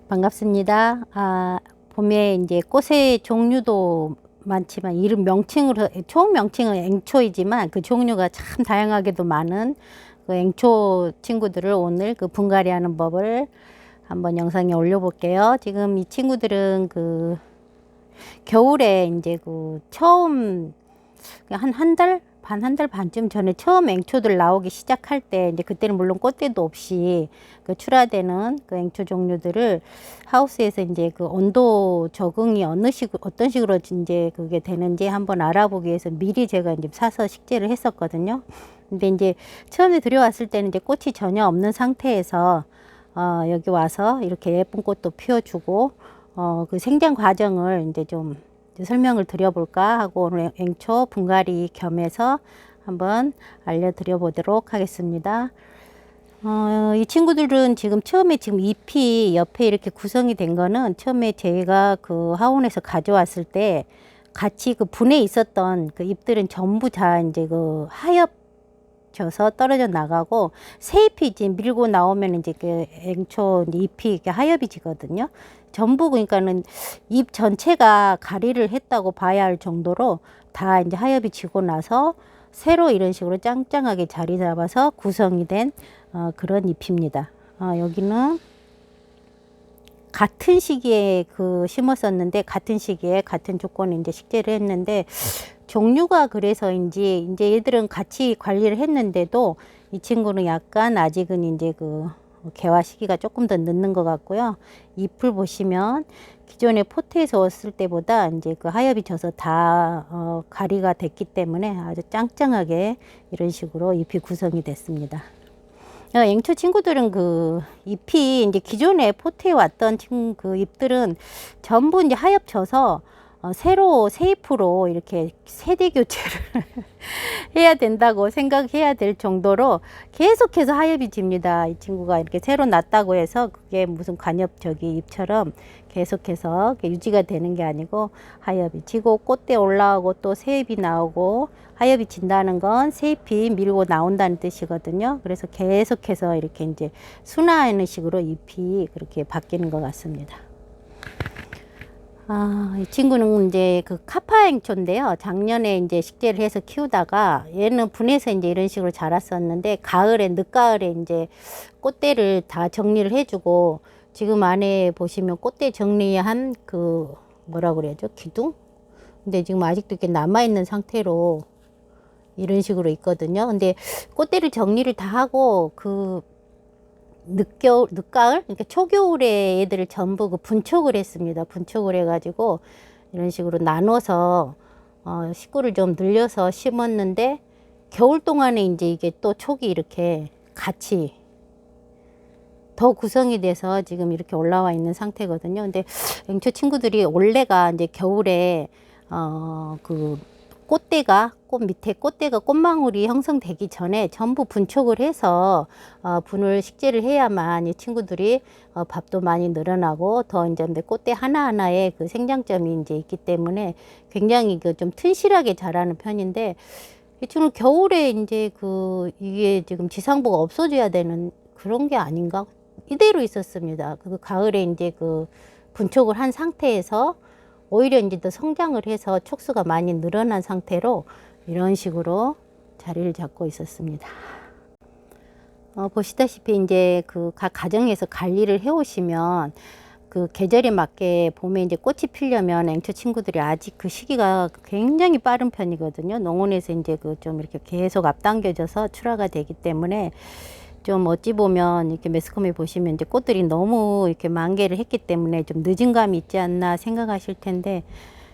반갑습니다. 봄에 이제 꽃의 종류도 많지만 이름 명칭으로 총 명칭은 앵초이지만 그 종류가 참 다양하게도 많은 그 앵초 친구들을 오늘 그 분갈이 하는 법을 한번 영상에 올려볼게요. 지금 이 친구들은 그 겨울에 이제 그 처음 한 달 반, 한 달 반쯤 전에 처음 앵초들 나오기 시작할 때, 이제 그때는 물론 꽃대도 없이 그 출하되는 그 앵초 종류들을 하우스에서 이제 그 온도 적응이 어떤 식으로 이제 그게 되는지 한번 알아보기 위해서 미리 제가 이제 사서 식재를 했었거든요. 근데 이제 처음에 들여왔을 때는 이제 꽃이 전혀 없는 상태에서 여기 와서 이렇게 예쁜 꽃도 피워주고 그 생장 과정을 이제 좀 설명을 드려볼까 하고 오늘 앵초 분갈이 겸해서 한번 알려드려 보도록 하겠습니다. 이 친구들은 처음에 잎이 옆에 이렇게 구성이 된 거는 처음에 제가 그 하원에서 가져왔을 때 같이 그 분에 있었던 그 잎들은 전부 다 이제 그 하엽져서 떨어져 나가고 새 잎이 이제 밀고 나오면 이제 그 앵초 잎이 이렇게 하엽이 지거든요. 전부 그러니까는 잎 전체가 가리를 했다고 봐야 할 정도로 다 이제 하엽이 지고 나서 새로 이런 식으로 짱짱하게 자리 잡아서 구성이 된 그런 잎입니다. 여기는 같은 시기에 심었었는데 같은 시기에 같은 조건에 이제 식재를 했는데 종류가 그래서인지 이제 얘들은 같이 관리를 했는데도 이 친구는 약간 아직은 이제 개화 시기가 조금 더 늦는 것 같고요. 잎을 보시면 기존에 포트에서 왔을 때보다 이제 그 하엽이 져서 다 가리가 됐기 때문에 아주 짱짱하게 이런 식으로 잎이 구성이 됐습니다. 앵초 친구들은 그 잎이 이제 기존에 포트에 왔던 그 잎들은 전부 이제 하엽져서 새로 새 잎으로 이렇게 세대 교체를 해야 된다고 생각해야 될 정도로 계속해서 하엽이 집니다. 이 친구가 이렇게 새로 났다고 해서 그게 무슨 관엽적이 잎처럼 계속해서 유지가 되는 게 아니고 하엽이 지고 꽃대 올라오고 또 새 잎이 나오고 하엽이 진다는 건 새 잎이 밀고 나온다는 뜻이거든요. 그래서 계속해서 이렇게 이제 순화하는 식으로 잎이 그렇게 바뀌는 것 같습니다. 이 친구는 이제 그 카파앵초인데요. 작년에 이제 식재를 해서 키우다가 얘는 분해서 이제 이런 식으로 자랐었는데 늦가을에 이제 꽃대를 다 정리를 해주고 지금 안에 보시면 꽃대 정리한 뭐라 그래야죠? 기둥? 근데 지금 아직도 이렇게 남아있는 상태로 이런 식으로 있거든요. 근데 꽃대를 정리를 다 하고 늦가을? 그러니까 초겨울에 얘들을 전부 분촉을 했습니다. 분촉을 해가지고 이런 식으로 나눠서 식구를 좀 늘려서 심었는데 겨울 동안에 이제 이게 또 촉이 이렇게 같이 더 구성이 돼서 지금 이렇게 올라와 있는 상태거든요. 근데 앵초 친구들이 원래가 이제 겨울에 꽃 밑에 꽃대가 꽃망울이 형성되기 전에 전부 분촉을 해서 분을 식재를 해야만 이 친구들이 밥도 많이 늘어나고 더 이제 꽃대 하나하나에 그 생장점이 이제 있기 때문에 굉장히 좀 튼실하게 자라는 편인데 이 친구는 겨울에 이제 이게 지금 지상부가 없어져야 되는 그런 게 아닌가 이대로 있었습니다. 가을에 이제 분촉을 한 상태에서 오히려 이제 더 성장을 해서 촉수가 많이 늘어난 상태로 이런 식으로 자리를 잡고 있었습니다. 보시다시피 이제 각 가정에서 관리를 해 오시면 계절에 맞게 봄에 이제 꽃이 피려면 앵초 친구들이 아직 시기가 굉장히 빠른 편이거든요. 농원에서 이제 좀 이렇게 계속 앞당겨져서 출하가 되기 때문에 좀 어찌 보면 이렇게 매스컴에 보시면 이제 꽃들이 너무 이렇게 만개를 했기 때문에 좀 늦은 감이 있지 않나 생각하실 텐데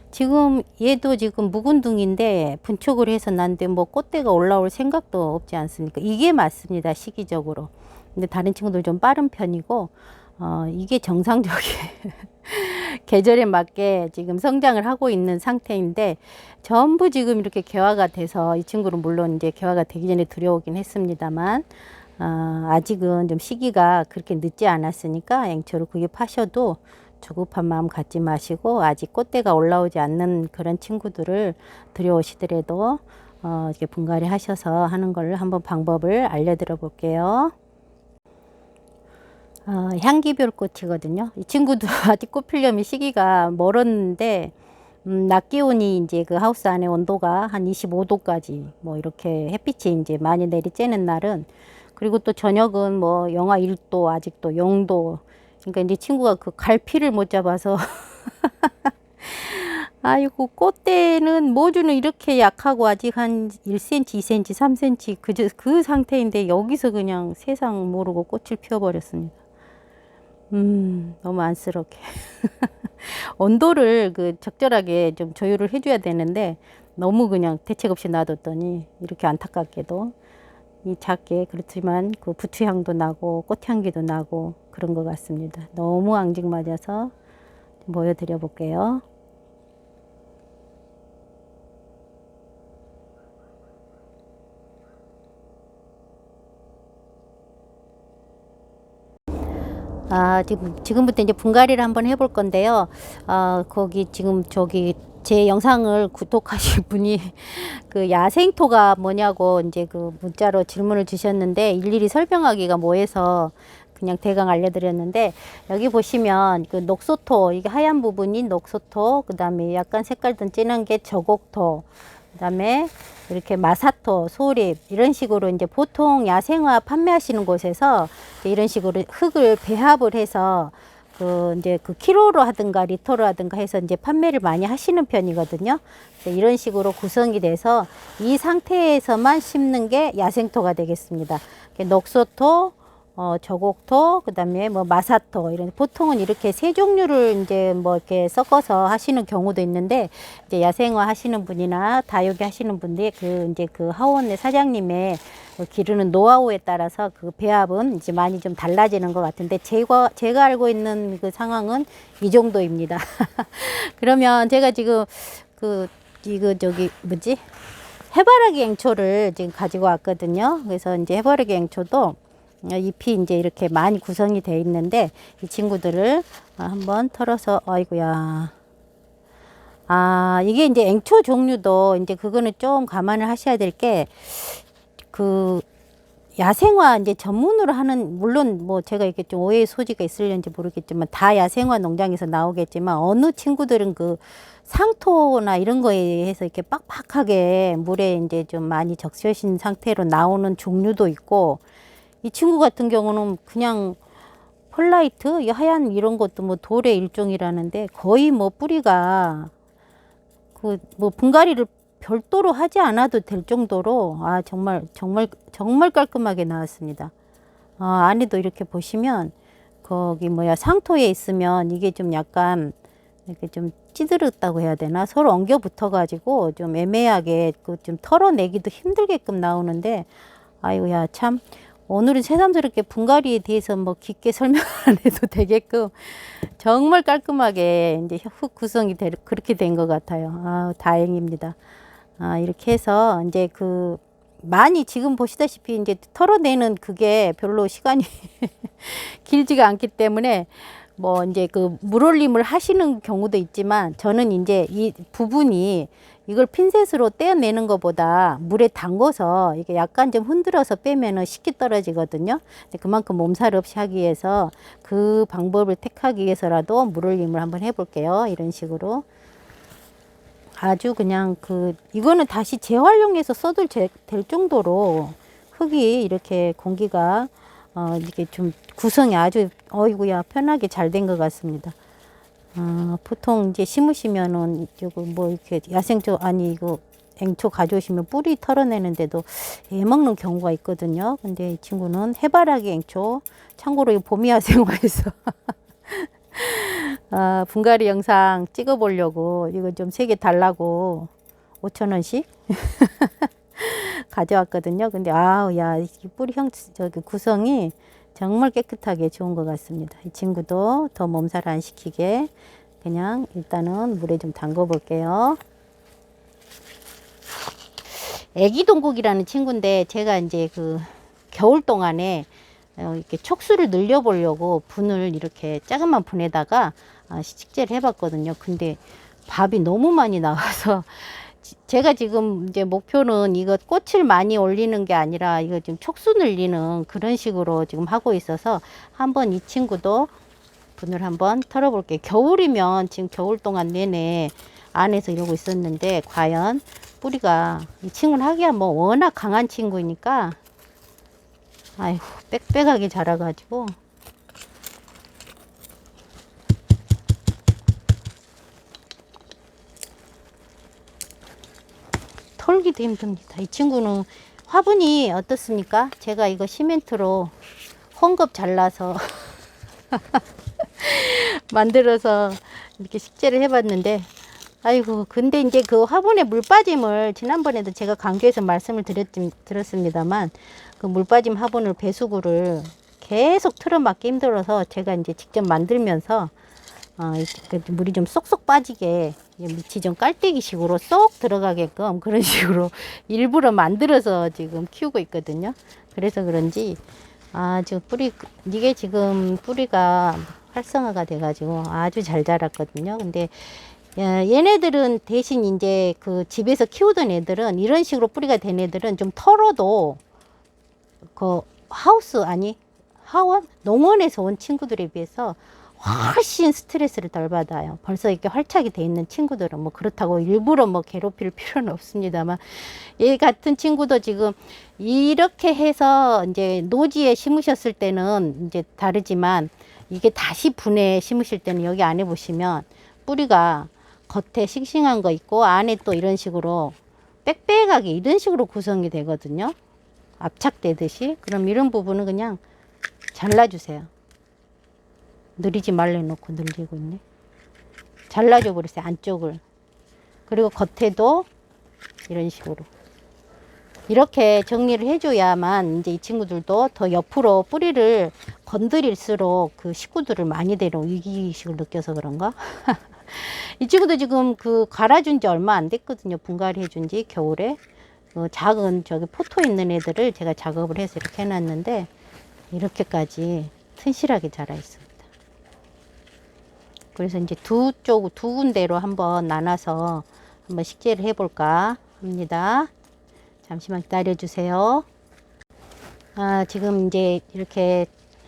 지금 얘도 지금 묵은둥인데 분촉을 해서 난데 뭐 꽃대가 올라올 생각도 없지 않습니까? 이게 맞습니다. 시기적으로. 근데 다른 친구들 좀 빠른 편이고 이게 정상적인 계절에 맞게 지금 성장을 하고 있는 상태인데 전부 지금 이렇게 개화가 돼서 이 친구는 물론 이제 개화가 되기 전에 들여오긴 했습니다만 아직은 좀 시기가 그렇게 늦지 않았으니까 앵초를 구입하셔도 조급한 마음 갖지 마시고 아직 꽃대가 올라오지 않는 그런 친구들을 들여오시더라도 이렇게 분갈이 하셔서 하는 걸 한번 방법을 알려드려 볼게요. 향기별 꽃이거든요. 이 친구도 아직 꽃 피려면 시기가 멀었는데, 낮 기온이 이제 그 하우스 안에 온도가 한 25도까지 뭐 이렇게 햇빛이 이제 많이 내리쬐는 날은, 그리고 또 저녁은 뭐 영하 1도, 아직도 0도. 그러니까 이제 친구가 그 갈피를 못 잡아서 아이고, 꽃대는 모주는 이렇게 약하고 아직 한 1cm, 2cm, 3cm 그 상태인데 여기서 그냥 세상 모르고 꽃을 피워버렸습니다. 너무 안쓰럽게. 온도를 그 적절하게 좀 조율을 해줘야 되는데 너무 그냥 대책 없이 놔뒀더니 이렇게 안타깝게도 이 작게, 그렇지만 그 부추향도 나고 꽃향기도 나고 그런 것 같습니다. 너무 앙증맞아서 보여드려 볼게요. 지금부터 이제 분갈이를 한번 해볼 건데요. 거기 지금 저기 제 영상을 구독하실 분이 그 야생토가 뭐냐고 이제 그 문자로 질문을 주셨는데 일일이 설명하기가 뭐해서 그냥 대강 알려드렸는데, 여기 보시면 그 녹소토, 이게 하얀 부분이 녹소토, 그 다음에 약간 색깔 좀 진한 게 저곡토, 그 다음에 이렇게 마사토, 소립, 이런 식으로 이제 보통 야생화 판매하시는 곳에서 이런 식으로 흙을 배합을 해서 그 이제 그 키로로 하든가 리터로 하든가 해서 이제 판매를 많이 하시는 편이거든요. 이런 식으로 구성이 돼서 이 상태에서만 심는 게 야생토가 되겠습니다. 녹소토, 저곡토, 그 다음에 뭐 마사토, 이런, 보통은 이렇게 세 종류를 이제 뭐 이렇게 섞어서 하시는 경우도 있는데, 이제 야생화 하시는 분이나 다육이 하시는 분들이 그 이제 그 하원의 사장님의 기르는 노하우에 따라서 그 배합은 이제 많이 좀 달라지는 것 같은데, 제가 알고 있는 그 상황은 이 정도입니다. 그러면 제가 지금 이거 저기 뭐지? 해바라기 앵초를 지금 가지고 왔거든요. 그래서 이제 해바라기 앵초도 잎이 이제 이렇게 많이 구성이 되어 있는데, 이 친구들을 한번 털어서, 아이고야. 이게 이제 앵초 종류도 이제 그거는 좀 감안을 하셔야 될 게, 그 야생화 이제 전문으로 하는, 물론 뭐 제가 이렇게 좀 오해의 소지가 있을는지 모르겠지만 다 야생화 농장에서 나오겠지만, 어느 친구들은 그 상토나 이런 거에 의해서 이렇게 빡빡하게 물에 이제 좀 많이 적셔진 상태로 나오는 종류도 있고, 이 친구 같은 경우는 그냥 펄라이트, 이 하얀 이런 것도 뭐 돌의 일종이라는데, 거의 뭐 뿌리가 그 뭐 분갈이를 별도로 하지 않아도 될 정도로 정말 깔끔하게 나왔습니다. 안에도 이렇게 보시면 거기 뭐야 상토에 있으면 이게 좀 약간 이렇게 좀 찌들었다고 해야 되나, 서로 엉겨 붙어 가지고 좀 애매하게 그 좀 털어내기도 힘들게끔 나오는데, 아이고야 참, 오늘은 새삼스럽게 분갈이에 대해서 뭐 깊게 설명 안 해도 되게끔 정말 깔끔하게 이제 흙 구성이 그렇게 된 것 같아요. 다행입니다. 이렇게 해서 이제 그 많이 지금 보시다시피 이제 털어내는 그게 별로 시간이 길지가 않기 때문에 뭐 이제 그 물올림을 하시는 경우도 있지만, 저는 이제 이 부분이 이걸 핀셋으로 떼어내는 것보다 물에 담궈서 이게 약간 좀 흔들어서 빼면은 쉽게 떨어지거든요. 그만큼 몸살 없이 하기 위해서 그 방법을 택하기 위해서라도 물올림을 한번 해볼게요. 이런 식으로. 아주 그냥 이거는 다시 재활용해서 써도 될 정도로 흙이 이렇게 공기가 이렇게 좀 구성이 아주 어이구야 편하게 잘 된 것 같습니다. 보통 이제 심으시면은 이거 뭐 이렇게 야생초 이거 앵초 가져오시면 뿌리 털어내는데도 애먹는 경우가 있거든요. 근데 이 친구는 해바라기 앵초, 참고로 이 봄이야생화에서 분갈이 영상 찍어 보려고 이거 좀 3개 달라고 5,000원씩 가져왔거든요. 근데 야, 이 뿌리 저기 구성이 정말 깨끗하게 좋은 것 같습니다. 이 친구도 더 몸살 안 시키게 그냥 일단은 물에 좀 담궈 볼게요. 애기 동국이라는 친구인데, 제가 이제 그 겨울 동안에 이렇게 촉수를 늘려 보려고 분을 이렇게 작은 분에다가 식재를 해봤거든요. 근데 밥이 너무 많이 나와서 제가 지금 이제 목표는 이거 꽃을 많이 올리는 게 아니라 이거 지금 촉수 늘리는 그런 식으로 지금 하고 있어서 한번 이 친구도 분을 한번 털어볼게요. 겨울이면 지금 겨울 동안 내내 안에서 이러고 있었는데 과연 뿌리가 이 친구는 하기야 뭐 워낙 강한 친구니까 아이고 빽빽하게 자라가지고 털기도 힘듭니다. 이 친구는 화분이 어떻습니까? 제가 이거 시멘트로 헝겊 잘라서 만들어서 이렇게 식재를 해봤는데 아이고 근데 이제 그 화분에 물 빠짐을 지난번에도 제가 강조해서 말씀을 드렸습니다만 그 물 빠짐 화분을 배수구를 계속 틀어막기 힘들어서 제가 이제 직접 만들면서 물이 좀 쏙쏙 빠지게 밑이 좀 깔때기 식으로 쏙 들어가게끔 그런 식으로 일부러 만들어서 지금 키우고 있거든요. 그래서 그런지 지금 이게 지금 뿌리가 활성화가 돼 가지고 아주 잘 자랐거든요. 근데 얘네들은 대신 이제 그 집에서 키우던 애들은 이런 식으로 뿌리가 된 애들은 좀 털어도 그 하원 농원에서 온 친구들에 비해서 훨씬 스트레스를 덜 받아요. 벌써 이렇게 활착이 돼 있는 친구들은 뭐 그렇다고 일부러 뭐 괴롭힐 필요는 없습니다만 얘 같은 친구도 지금 이렇게 해서 이제 노지에 심으셨을 때는 이제 다르지만 이게 다시 분해 심으실 때는 여기 안에 보시면 뿌리가 겉에 싱싱한 거 있고 안에 또 이런 식으로 빽빽하게 이런 식으로 구성이 되거든요. 압착되듯이. 그럼 이런 부분은 그냥 잘라주세요. 늘리지 말래 놓고 늘리고 있네. 잘라줘 버리세요. 안쪽을. 그리고 겉에도 이런 식으로. 이렇게 정리를 해줘야만 이제 이 친구들도 더 옆으로 뿌리를 건드릴수록 그 식구들을 많이 데려 위기의식을 느껴서 그런가? 이 친구도 지금 그 갈아준 지 얼마 안 됐거든요. 분갈이 해준 지 겨울에. 작은 저기 포토 있는 애들을 제가 작업을 해서 이렇게 해놨는데 이렇게까지 튼실하게 자라 있습니다. 그래서 이제 두 군데로 한번 나눠서 한번 식재를 해볼까 합니다. 잠시만 기다려 주세요. 지금 이제 이렇게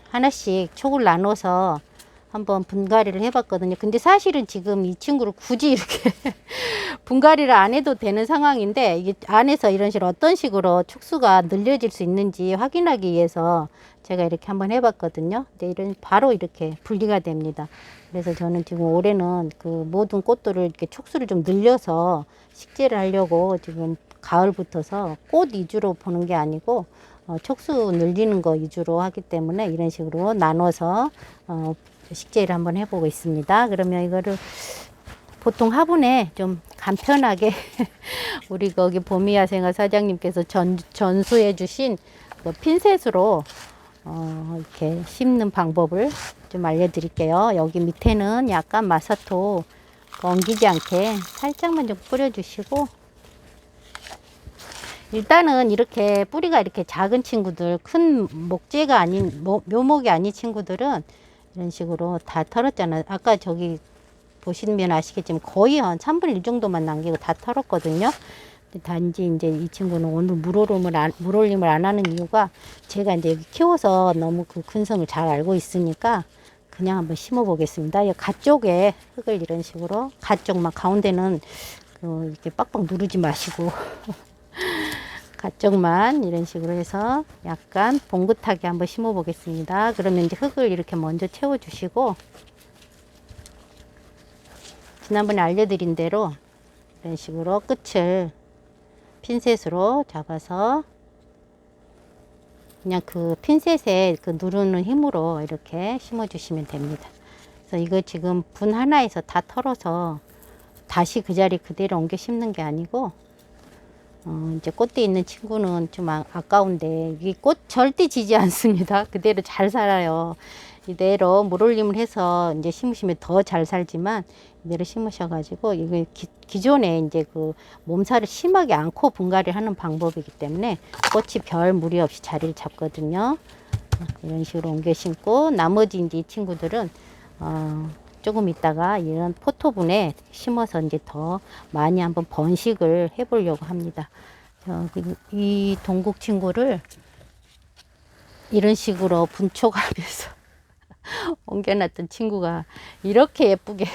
하나씩 촉을 나눠서 한번 분갈이를 해봤거든요. 근데 사실은 지금 이 친구를 굳이 이렇게 분갈이를 안 해도 되는 상황인데 이게 안에서 이런 식으로 어떤 식으로 촉수가 늘려질 수 있는지 확인하기 위해서 제가 이렇게 한번 해봤거든요. 근데 이런 바로 이렇게 분리가 됩니다. 그래서 저는 지금 올해는 그 모든 꽃들을 이렇게 촉수를 좀 늘려서 식재를 하려고 지금 가을부터서 꽃 위주로 보는 게 아니고 촉수 늘리는 거 위주로 하기 때문에 이런 식으로 나눠서 식재를 한번 해보고 있습니다. 그러면 이거를 보통 화분에 좀 간편하게 우리 거기 봄이야생화 사장님께서 전수해 주신 그 핀셋으로 이렇게 심는 방법을 좀 알려드릴게요. 여기 밑에는 약간 마사토 엉키지 않게 살짝만 좀 뿌려주시고 일단은 이렇게 뿌리가 이렇게 작은 친구들 큰 목재가 아닌 묘목이 아닌 친구들은 이런 식으로 다 털었잖아요. 아까 저기 보시면 아시겠지만 거의 한 3분의 1 정도만 남기고 다 털었거든요. 단지 이제 이 친구는 오늘 물올림을 안 하는 이유가 제가 이제 여기 키워서 너무 그 근성을 잘 알고 있으니까 그냥 한번 심어 보겠습니다. 가쪽에 흙을 이런 식으로 가쪽만 가운데는 이렇게 빡빡 누르지 마시고 가쪽만 이런 식으로 해서 약간 봉긋하게 한번 심어 보겠습니다. 그러면 이제 흙을 이렇게 먼저 채워 주시고 지난번에 알려드린 대로 이런 식으로 끝을 핀셋으로 잡아서 그냥 그 핀셋에 그 누르는 힘으로 이렇게 심어 주시면 됩니다. 그래서 이거 지금 분 하나에서 다 털어서 다시 그 자리 그대로 옮겨 심는 게 아니고 이제 꽃대 있는 친구는 좀 아까운데 이 꽃 절대 지지 않습니다. 그대로 잘 살아요. 이대로 물올림을 해서 이제 심으시면 더 잘 살지만 이대로 심으셔가지고 이게 기존에 이제 그 몸살을 심하게 않고 분갈이를 하는 방법이기 때문에 꽃이 별 무리 없이 자리를 잡거든요. 이런 식으로 옮겨 심고 나머지 이제 이 친구들은 조금 있다가 이런 포토분에 심어서 이제 더 많이 한번 번식을 해보려고 합니다. 이 동국 친구를 이런 식으로 분촉하면서 옮겨놨던 친구가 이렇게 예쁘게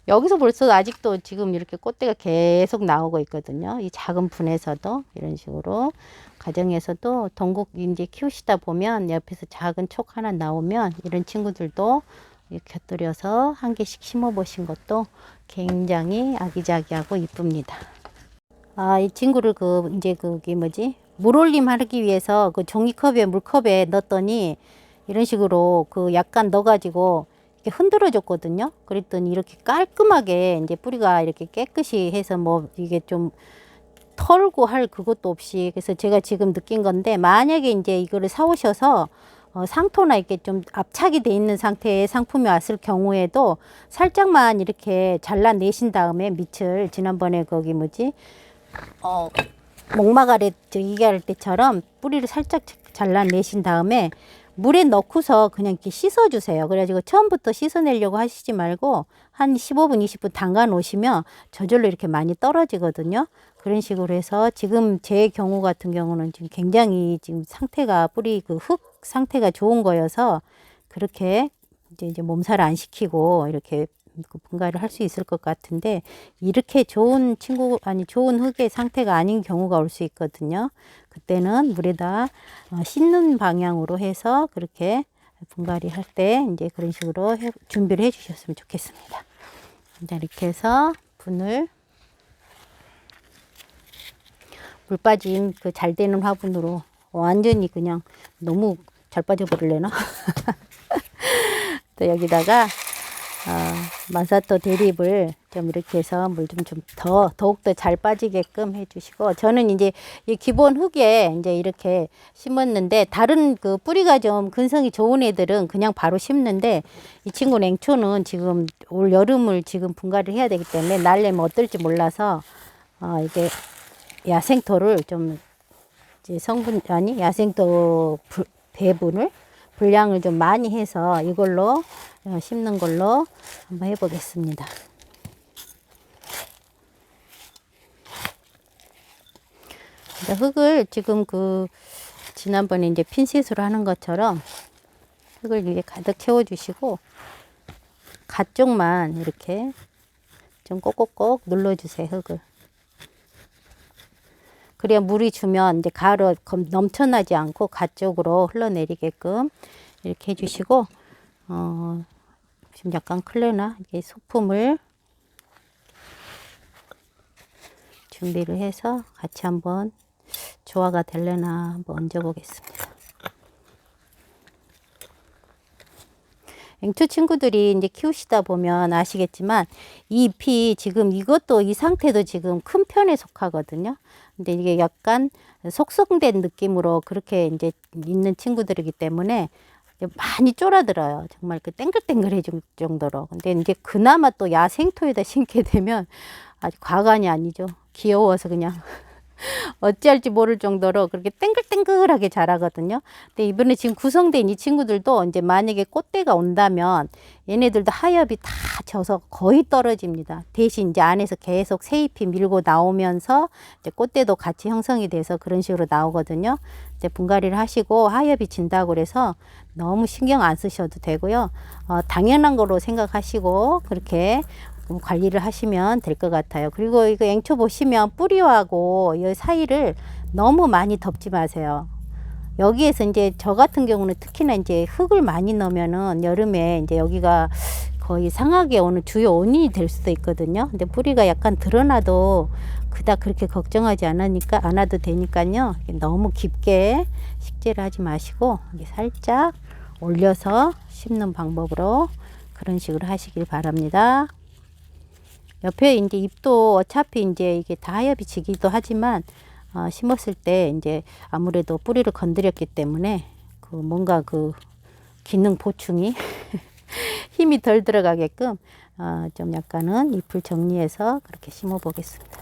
여기서 벌써 아직도 지금 이렇게 꽃대가 계속 나오고 있거든요. 이 작은 분에서도 이런 식으로 가정에서도 동국 이제 키우시다 보면 옆에서 작은 촉 하나 나오면 이런 친구들도 이렇게 곁들여서 한 개씩 심어 보신 것도 굉장히 아기자기하고 이쁩니다. 이 친구를 이제 그게 뭐지? 물올림 하기 위해서 그 종이컵에 물컵에 넣었더니 이런 식으로 약간 넣어가지고 이렇게 흔들어 줬거든요. 그랬더니 이렇게 깔끔하게 이제 뿌리가 이렇게 깨끗이 해서 뭐 이게 좀 털고 할 그것도 없이, 그래서 제가 지금 느낀 건데, 만약에 이제 이거를 사오셔서 상토나 이렇게 좀 압착이 돼 있는 상태의 상품이 왔을 경우에도 살짝만 이렇게 잘라내신 다음에 밑을 지난번에 거기 뭐지 목마가래 이게 할 때처럼 뿌리를 살짝 잘라내신 다음에 물에 넣고서 그냥 이렇게 씻어주세요. 그래가지고 처음부터 씻어내려고 하시지 말고 한 15분, 20분 담가 놓으시면 저절로 이렇게 많이 떨어지거든요. 그런 식으로 해서 지금 제 경우 같은 경우는 지금 굉장히 지금 상태가 뿌리 흙 상태가 좋은 거여서 그렇게 이제 몸살 안 시키고 이렇게 분갈이를 할 수 있을 것 같은데, 이렇게 좋은 좋은 흙의 상태가 아닌 경우가 올 수 있거든요. 그때는 물에다 씻는 방향으로 해서 그렇게 분갈이 할 때 이제 그런 식으로 준비를 해 주셨으면 좋겠습니다. 이렇게 해서 분을 물 빠짐 잘 되는 화분으로 완전히 그냥 너무 잘 빠져버릴래나? 또 여기다가 마사토 대립을 좀 이렇게 해서 물 좀 더욱더 잘 빠지게끔 해주시고, 저는 이제 이 기본 흙에 이제 이렇게 심었는데, 다른 뿌리가 좀 근성이 좋은 애들은 그냥 바로 심는데, 이 친구 냉초는 지금 올 여름을 지금 분갈이를 해야 되기 때문에 날래면 어떨지 몰라서 이게 야생토를 좀 이제 야생토 배분을 분량을 좀 많이 해서 이걸로 심는 걸로 한번 해보겠습니다. 흙을 지금 지난번에 이제 핀셋으로 하는 것처럼 흙을 이렇게 가득 채워주시고 가쪽만 이렇게 좀 꼭꼭꼭 눌러주세요. 흙을. 그래야 물이 주면 이제 가을에 넘쳐나지 않고 가쪽으로 흘러내리게끔 이렇게 해주시고, 지금 약간 클레나 이게 소품을 준비를 해서 같이 한번 조화가 될래나 한번 얹어 보겠습니다. 앵초 친구들이 이제 키우시다 보면 아시겠지만 이 잎이 지금 이것도 이 상태도 지금 큰 편에 속하거든요. 근데 이게 약간 속성된 느낌으로 그렇게 이제 있는 친구들이기 때문에 많이 쫄아들어요. 정말 땡글땡글해질 정도로. 근데 이제 그나마 또 야생토에다 심게 되면 아주 과간이 아니죠. 귀여워서 그냥 어찌할지 모를 정도로 그렇게 땡글땡글하게 자라거든요. 근데 이번에 지금 구성된 이 친구들도 이제 만약에 꽃대가 온다면 얘네들도 하엽이 다 져서 거의 떨어집니다. 대신 이제 안에서 계속 새잎이 밀고 나오면서 이제 꽃대도 같이 형성이 돼서 그런 식으로 나오거든요. 이제 분갈이를 하시고 하엽이 진다고 그래서 너무 신경 안 쓰셔도 되고요. 당연한 거로 생각하시고 그렇게 관리를 하시면 될 것 같아요. 그리고 이거 앵초 보시면 뿌리하고 이 사이를 너무 많이 덮지 마세요. 여기에서 이제 저 같은 경우는 특히나 이제 흙을 많이 넣으면은 여름에 이제 여기가 거의 상하게 오는 주요 원인이 될 수도 있거든요. 근데 뿌리가 약간 드러나도 그닥 그렇게 걱정하지 않아도 되니까요. 너무 깊게 식재를 하지 마시고 살짝 올려서 심는 방법으로 그런 식으로 하시길 바랍니다. 옆에 이제 잎도 어차피 이제 이게 다 하엽이 지기도 하지만 심었을 때 이제 아무래도 뿌리를 건드렸기 때문에 뭔가 기능 보충이 힘이 덜 들어가게끔 좀 약간은 잎을 정리해서 그렇게 심어 보겠습니다.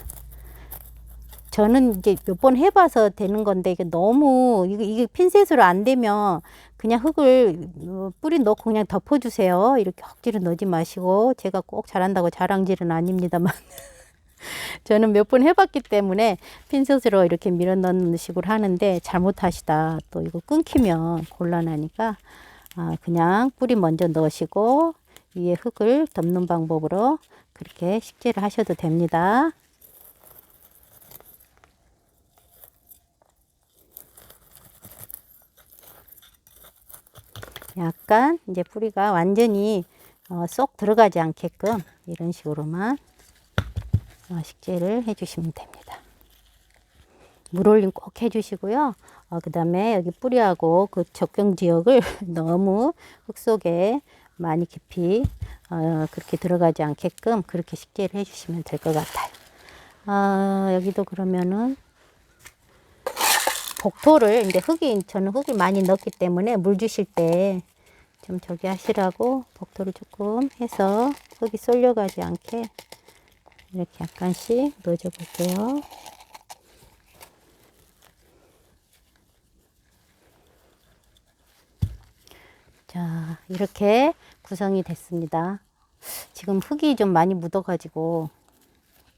저는 이제 몇 번 해봐서 되는 건데 이게 너무 이게 핀셋으로 안 되면 그냥 흙을 뿌리 넣고 그냥 덮어주세요. 이렇게 억지로 넣지 마시고. 제가 꼭 잘한다고 자랑질은 아닙니다만 저는 몇 번 해봤기 때문에 핀셋으로 이렇게 밀어 넣는 식으로 하는데 잘못하시다 또 이거 끊기면 곤란하니까 그냥 뿌리 먼저 넣으시고 위에 흙을 덮는 방법으로 그렇게 식재를 하셔도 됩니다. 약간 이제 뿌리가 완전히 쏙 들어가지 않게끔 이런 식으로만 식재를 해주시면 됩니다. 물 올림 꼭 해주시고요. 그 다음에 여기 뿌리하고 그 적경 지역을 너무 흙 속에 많이 깊이 그렇게 들어가지 않게끔 그렇게 식재를 해주시면 될 것 같아요. 여기도 그러면은 복토를 이제 저는 흙을 많이 넣기 때문에 물 주실 때 좀 저기 하시라고 복토를 조금 해서 흙이 쏠려가지 않게 이렇게 약간씩 넣어줘 볼게요. 자, 이렇게 구성이 됐습니다. 지금 흙이 좀 많이 묻어가지고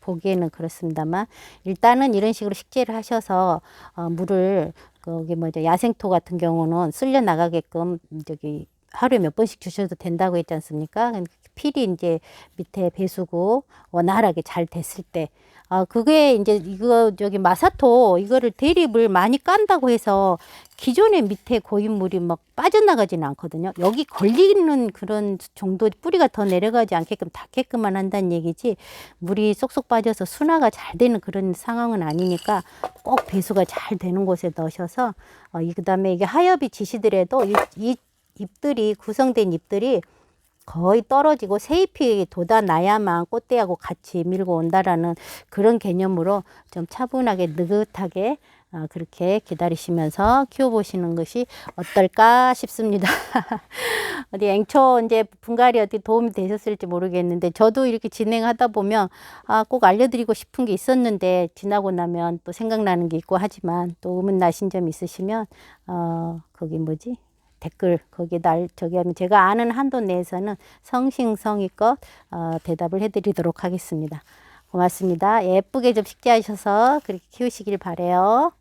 보기에는 그렇습니다만 일단은 이런 식으로 식재를 하셔서 물을 거기 뭐죠 야생토 같은 경우는 쓸려 나가게끔 저기 하루에 몇 번씩 주셔도 된다고 했지 않습니까? 필이 이제 밑에 배수구 원활하게 잘 됐을 때 그게 이제 이거 저기 마사토 이거를 대립을 많이 깐다고 해서 기존의 밑에 고인물이 막 빠져나가지는 않거든요. 여기 걸리는 그런 정도 뿌리가 더 내려가지 않게끔 닿게끔만 한다는 얘기지 물이 쏙쏙 빠져서 순화가 잘 되는 그런 상황은 아니니까 꼭 배수가 잘 되는 곳에 넣으셔서 그다음에 이게 하엽이 지시더라도 이 잎들이 구성된 잎들이 거의 떨어지고 새잎이 돋아나야만 꽃대하고 같이 밀고 온다라는 그런 개념으로 좀 차분하게 느긋하게 그렇게 기다리시면서 키워보시는 것이 어떨까 싶습니다. 어디 앵초 이제 분갈이 어디 도움이 되셨을지 모르겠는데 저도 이렇게 진행하다 보면 꼭 알려드리고 싶은 게 있었는데 지나고 나면 또 생각나는 게 있고 하지만 또 의문 나신 점 있으시면 거기 뭐지? 댓글 거기에 저기 하면 제가 아는 한도 내에서는 성심성의껏 대답을 해드리도록 하겠습니다. 고맙습니다. 예쁘게 좀 식재하셔서 그렇게 키우시길 바래요.